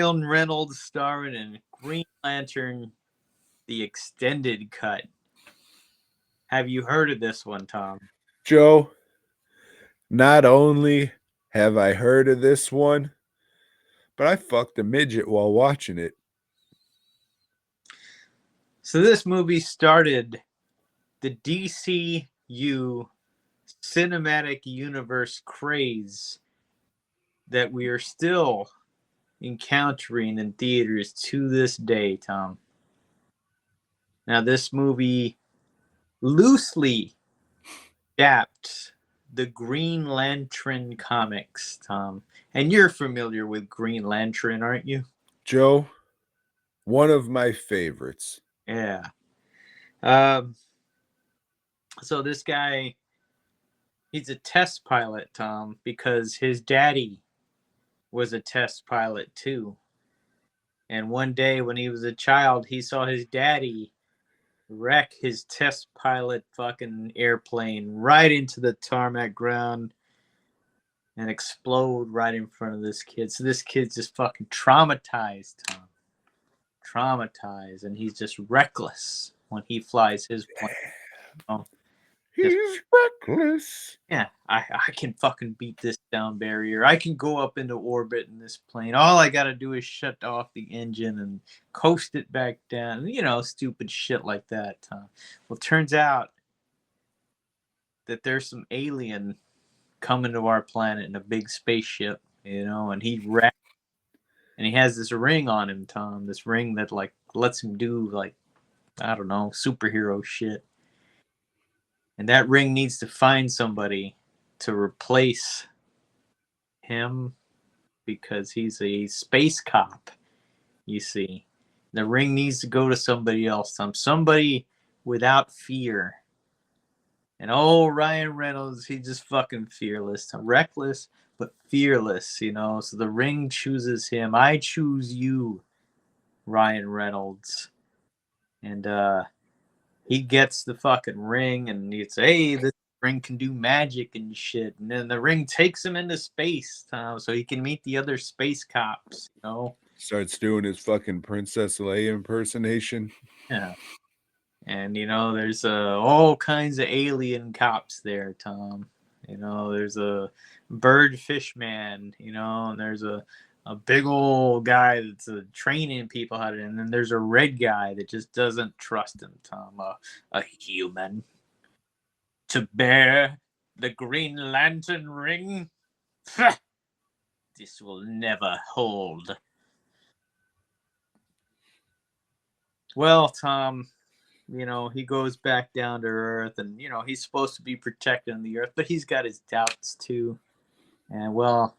Ryan Reynolds starring in Green Lantern, the extended cut. Have you heard of this one, Tom? Joe, not only have I heard of this one, but I fucked a midget while watching it. So this movie started the DCU cinematic universe craze that we are still encountering in theaters to this day, Tom. Now, this movie loosely adapts the Green Lantern comics, Tom. And you're familiar with Green Lantern, aren't you? Joe, one of my favorites. Yeah. Um, so this guy, he's a test pilot, Tom, because his daddy was a test pilot too. And one day when he was a child, he saw his daddy wreck his test pilot fucking airplane right into the tarmac ground and explode right in front of this kid. So this kid's just fucking traumatized, Tom. Traumatized. And he's just reckless when he flies his plane. Oh, just, He's reckless. yeah, I can fucking beat this down barrier. I can go up into orbit in this plane. All I gotta do is shut off the engine and coast it back down. You know, stupid shit like that, Tom. Well, it turns out that there's some alien coming to our planet in a big spaceship, you know, and he wrecked, and he has this ring on him, Tom. This ring that like lets him do like, I don't know, superhero shit. And that ring needs to find somebody to replace him because he's a space cop, you see. The ring needs to go to somebody else, Tom. Somebody without fear. And oh, Ryan Reynolds, he's just fucking fearless. Reckless, but fearless, you know. So the ring chooses him. I choose you, Ryan Reynolds. And he gets the fucking ring and he's, hey, this ring can do magic and shit. And then the ring takes him into space, so he can meet the other space cops, you know. Starts doing his fucking Princess Leia impersonation. Yeah. And you know, there's all kinds of alien cops there, Tom. You know, there's a bird fish man, you know, and there's a big old guy that's training people how to, and then there's a red guy that just doesn't trust him, Tom. A human to bear the Green Lantern ring. This will never hold. Well, Tom, you know, he goes back down to Earth, and you know he's supposed to be protecting the Earth, but he's got his doubts too. And well,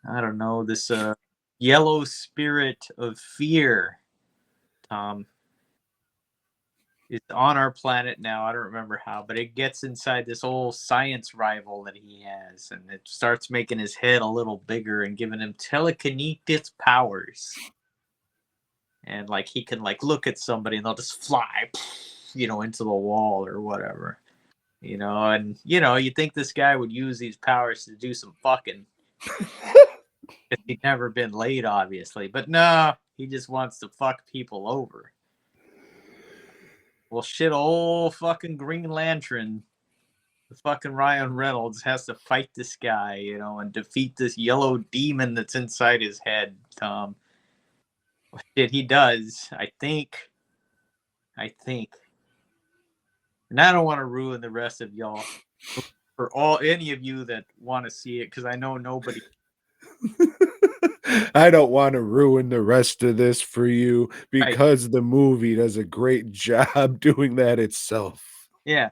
I don't know, this yellow spirit of fear, Tom, is on our planet now. I don't remember how, but it gets inside this old science rival that he has, and it starts making his head a little bigger and giving him telekinetic powers. And like he can like look at somebody and they'll just fly, you know, into the wall or whatever. You know, and you know, you think this guy would use these powers to do some fucking. If he'd never been laid, obviously, but no, he just wants to fuck people over. Well, shit, old fucking Green Lantern, the fucking Ryan Reynolds has to fight this guy, you know, and defeat this yellow demon that's inside his head, Tom. Shit, he does. I think. And I don't want to ruin the rest of y'all for all any of you that want to see it because I know nobody. I don't want to ruin the rest of this for you Right. because the movie does a great job doing that itself. Yeah.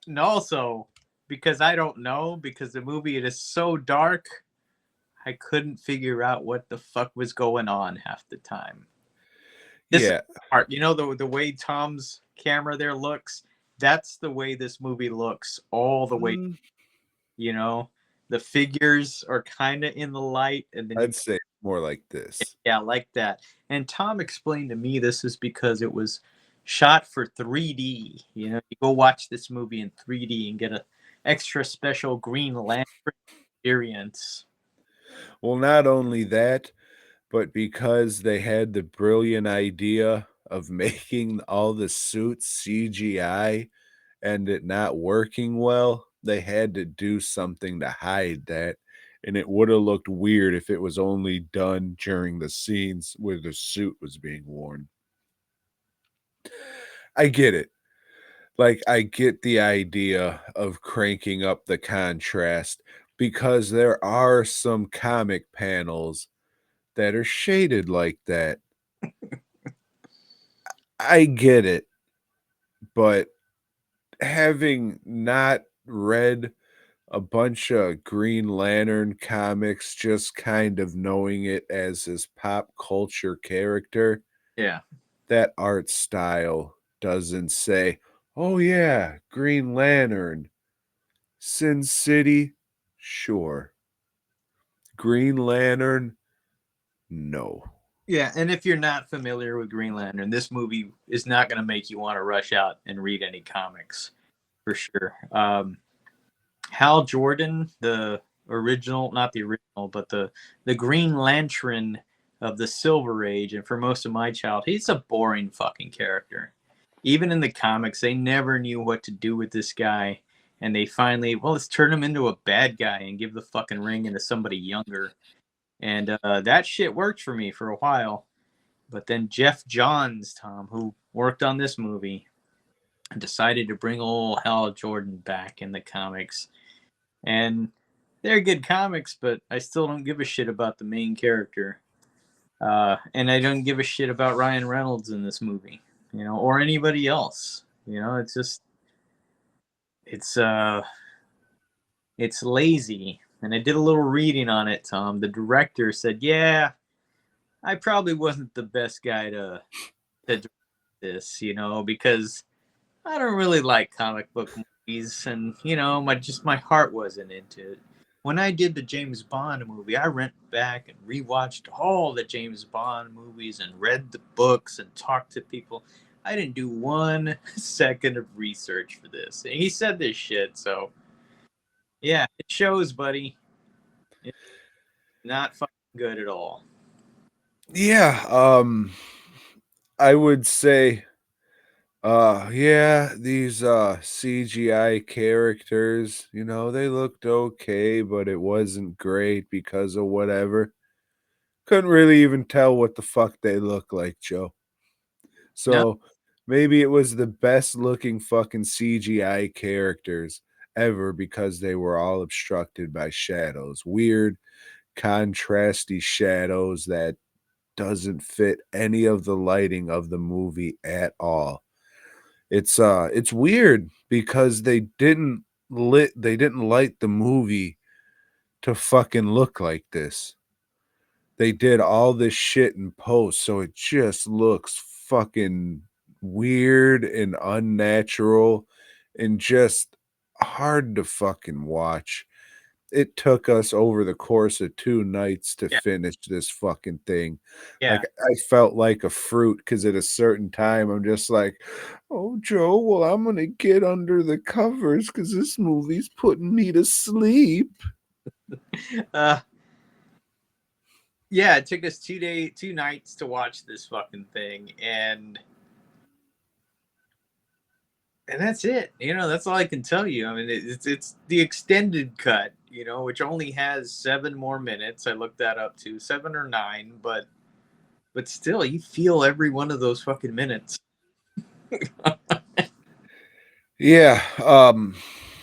And also, because I don't know, because the movie it is so dark, I couldn't figure out what the fuck was going on half the time. This is Yeah. art. You know the way Tom's camera there looks? That's the way this movie looks all the way. You know, the figures are kind of in the light, and then I'd say more like this. yeah, like that. And Tom explained to me this is because it was shot for 3D. You know, you go watch this movie in 3D and get a extra special Green Lantern experience. Well, not only that, but because they had the brilliant idea of making all the suits CGI and it not working well, they had to do something to hide that. And it would have looked weird if it was only done during the scenes where the suit was being worn. I get it. Like, I get the idea of cranking up the contrast because there are some comic panels that are shaded like that. I get it, but having not read a bunch of Green Lantern comics, just kind of knowing it as his pop culture character, Yeah. that art style doesn't say, "Oh yeah, Green Lantern, Sin City, sure. Green Lantern, no." Yeah, and if you're not familiar with Green Lantern, this movie is not going to make you want to rush out and read any comics for sure. Hal Jordan, the original, not the original, but the Green Lantern of the Silver Age, and for most of my childhood, he's a boring fucking character. Even in the comics, they never knew what to do with this guy, and they finally, well, let's turn him into a bad guy and give the fucking ring into somebody younger. And that shit worked for me for a while. But then Jeff Johns, Tom, who worked on this movie, decided to bring old Hal Jordan back in the comics. And they're good comics, but I still don't give a shit about the main character. And I don't give a shit about Ryan Reynolds in this movie, or anybody else. It's just it's uh it's lazy. And I did a little reading on it, Tom. The director said, "Yeah, I probably wasn't the best guy to direct this, because I don't really like comic book movies, and my heart wasn't into it. When I did the James Bond movie, I went back and rewatched all the James Bond movies and read the books and talked to people. I didn't do 1 second of research for this." And he said this shit, so yeah, it shows, buddy. It's not fucking good at all. Yeah, I would say, yeah, these CGI characters, they looked okay, but it wasn't great because of whatever. Couldn't really even tell what the fuck they look like, Joe. No, So maybe it was the best looking fucking CGI characters ever because they were all obstructed by shadows. Weird, contrasty shadows that doesn't fit any of the lighting of the movie at all. It's weird because they didn't light the movie to fucking look like this. They did all this shit in post, so it just looks fucking weird and unnatural and just hard to fucking watch. It took us over the course of 2 nights to yeah, finish this fucking thing. yeah. Like, I felt like a fruit because at a certain time, I'm just like, "Oh, Joe, well, I'm gonna get under the covers because this movie's putting me to sleep." Uh, yeah, it took us 2 nights to watch this fucking thing, and that's it. That's all I can tell you. I mean, it's the extended cut, which only has 7 more minutes. I looked that up too, 7 or 9, but still, you feel every one of those fucking minutes. Yeah,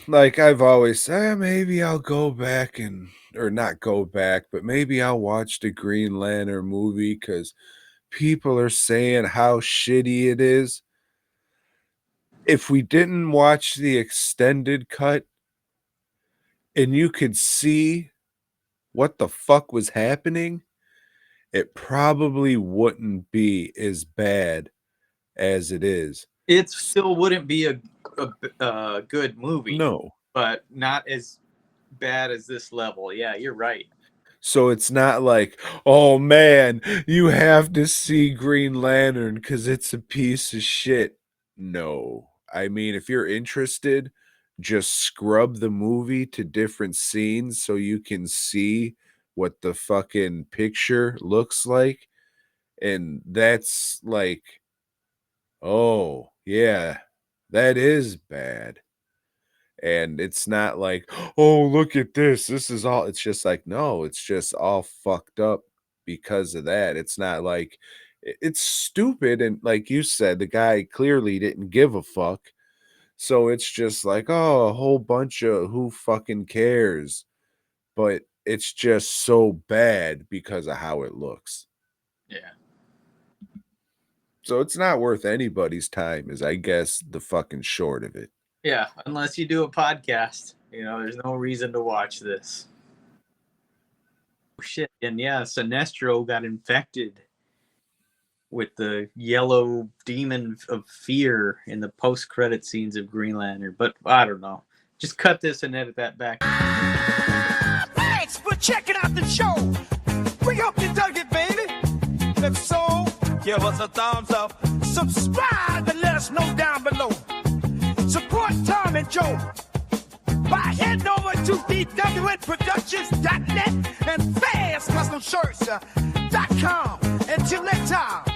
like I've always said, maybe I'll go back and or not go back, but maybe I'll watch the Green Lantern movie because people are saying how shitty it is. If we didn't watch the extended cut and you could see what the fuck was happening, it probably wouldn't be as bad as it is. It still wouldn't be a good movie, No. but not as bad as this level. Yeah, you're right. So it's not like, "Oh man, you have to see Green Lantern because it's a piece of shit." No. I mean, if you're interested, just scrub the movie to different scenes so you can see what the fucking picture looks like. And that's like, oh, yeah, that is bad. And it's not like, oh, look at this. This is all. It's just like, no, it's just all fucked up because of that. It's not like it's stupid. And like you said, the guy clearly didn't give a fuck. So it's just like, oh, a whole bunch of who fucking cares. But it's just so bad because of how it looks. Yeah. So it's not worth anybody's time, is I guess the fucking short of it. Yeah, unless you do a podcast, there's no reason to watch this. Oh, shit, and yeah, Sinestro got infected with the yellow demon of fear in the post-credit scenes of Green Lantern, but I don't know. Just cut this and edit that back. Thanks for checking out the show. We hope you dug it, baby. If so, give us a thumbs up. Subscribe and let us know down below. Support Tom and Joe by heading over to DWNProductions.net and FastCustomShirts.com. Until next time.